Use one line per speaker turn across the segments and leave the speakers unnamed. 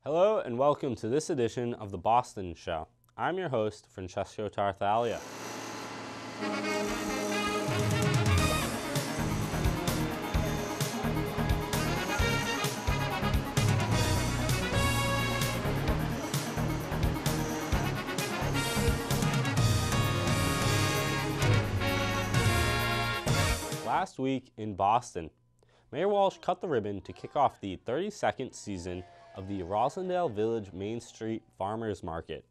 Hello and welcome to this edition of The Boston Show. I'm your host, Francesco Tartaglia. Last week in Boston, Mayor Walsh cut the ribbon to kick off the 32nd season of the Roslindale Village Main Street Farmers Market.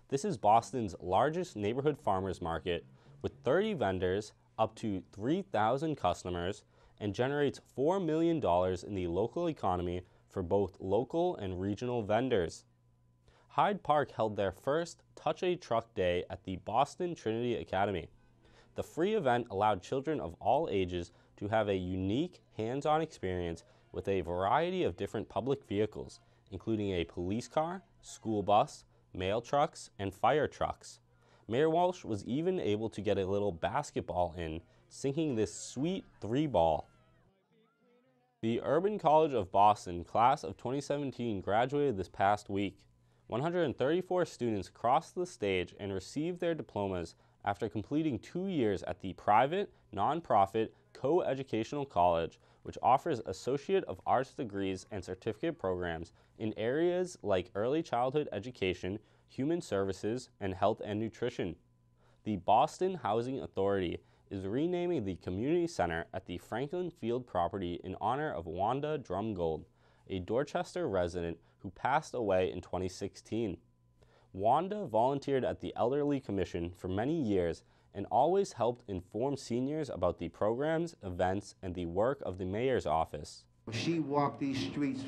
This is Boston's largest neighborhood farmers market with 30 vendors, up to 3,000 customers, and generates $4 million in the local economy for both local and regional vendors. Hyde Park held their first Touch a Truck Day at the Boston Trinity Academy. The free event allowed children of all ages to have a unique, hands-on experience with a variety of different public vehicles, including a police car, school bus, mail trucks, and fire trucks. Mayor Walsh was even able to get a little basketball in, sinking this sweet 3-ball. The Urban College of Boston class of 2017 graduated this past week. 134 students crossed the stage and received their diplomas after completing 2 years at the private, nonprofit, co-educational college, which offers Associate of Arts degrees and certificate programs in areas like early childhood education, human services, and health and nutrition. The Boston Housing Authority is renaming the community center at the Franklin Field property in honor of Wanda Drumgold, a Dorchester resident who passed away in 2016. Wanda volunteered at the Elderly Commission for many years and always helped inform seniors about the programs, events, and the work of the mayor's office.
She walked these streets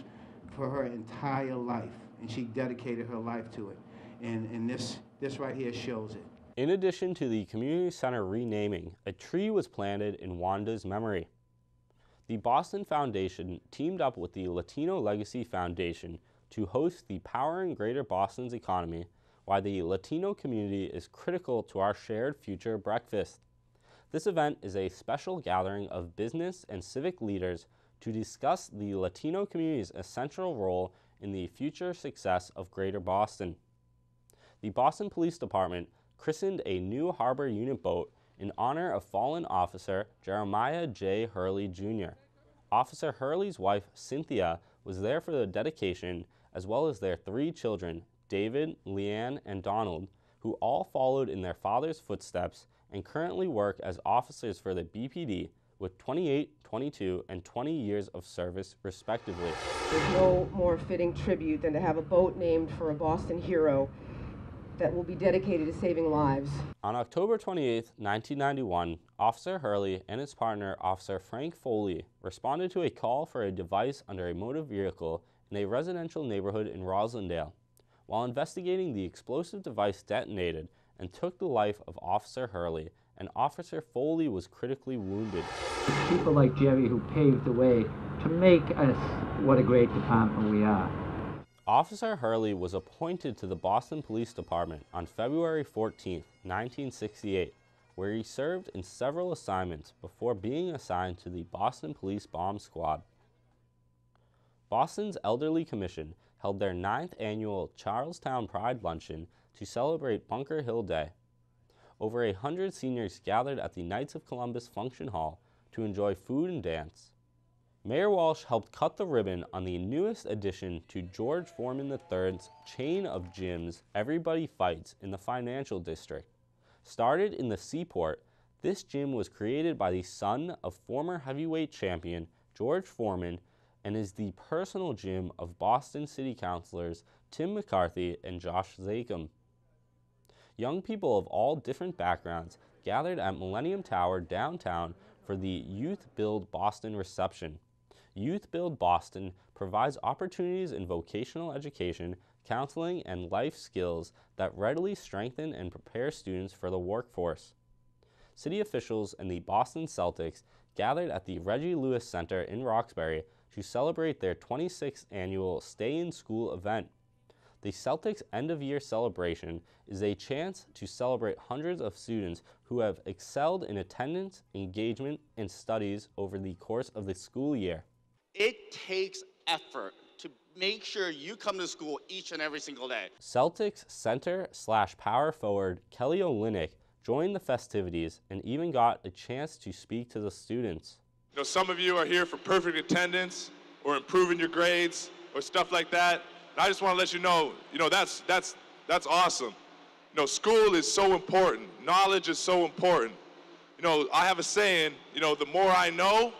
for her entire life, and she dedicated her life to it. And this right here shows it.
In addition to the community center renaming, a tree was planted in Wanda's memory. The Boston Foundation teamed up with the Latino Legacy Foundation to host the Powering Greater Boston's Economy, why the Latino community is critical to our shared future breakfast. This event is a special gathering of business and civic leaders to discuss the Latino community's essential role in the future success of Greater Boston. The Boston Police Department christened a new harbor unit boat in honor of fallen officer Jeremiah J. Hurley, Jr. Officer Hurley's wife, Cynthia, was there for the dedication, as well as their 3 children, David, Leanne, and Donald, who all followed in their father's footsteps and currently work as officers for the BPD with 28, 22, and 20 years of service, respectively.
There's no more fitting tribute than to have a boat named for a Boston hero that will be dedicated to saving lives.
On October 28, 1991, Officer Hurley and his partner, Officer Frank Foley, responded to a call for a device under a motor vehicle in a residential neighborhood in Roslindale. While investigating, the explosive device detonated and took the life of Officer Hurley, and Officer Foley was critically wounded.
People like Jerry who paved the way to make us what a great department we are.
Officer Hurley was appointed to the Boston Police Department on February 14, 1968, where he served in several assignments before being assigned to the Boston Police Bomb Squad. Boston's Elderly Commission held their 9th annual Charlestown Pride Luncheon to celebrate Bunker Hill Day. Over 100 seniors gathered at the Knights of Columbus Function Hall to enjoy food and dance. Mayor Walsh helped cut the ribbon on the newest addition to George Foreman III's chain of gyms Everybody Fights in the Financial District. Started in the Seaport, this gym was created by the son of former heavyweight champion George Foreman and is the personal gym of Boston City Councilors Tim McCarthy and Josh Zakem. Young people of all different backgrounds gathered at Millennium Tower downtown for the Youth Build Boston reception. Youth Build Boston provides opportunities in vocational education, counseling, and life skills that readily strengthen and prepare students for the workforce. City officials and the Boston Celtics gathered at the Reggie Lewis Center in Roxbury to celebrate their 26th annual Stay in School event. The Celtics end-of-year celebration is a chance to celebrate hundreds of students who have excelled in attendance, engagement, and studies over the course of the school year.
It takes effort to make sure you come to school each and every single day.
Celtics center/power forward Kelly Olynyk joined the festivities and even got a chance to speak to the students.
You know, some of you are here for perfect attendance or improving your grades or stuff like that. And I just want to let you know, that's awesome. You know, school is so important. Knowledge is so important. You know, I have a saying, the more I know,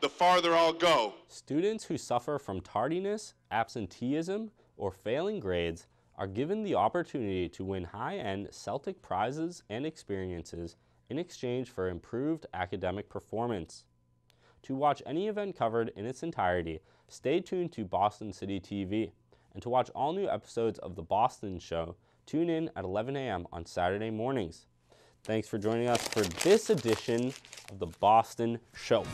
the farther I'll go.
Students who suffer from tardiness, absenteeism, or failing grades are given the opportunity to win high-end Celtic prizes and experiences in exchange for improved academic performance. To watch any event covered in its entirety, stay tuned to Boston City TV. And to watch all new episodes of The Boston Show, tune in at 11 a.m. on Saturday mornings. Thanks for joining us for this edition of The Boston Show.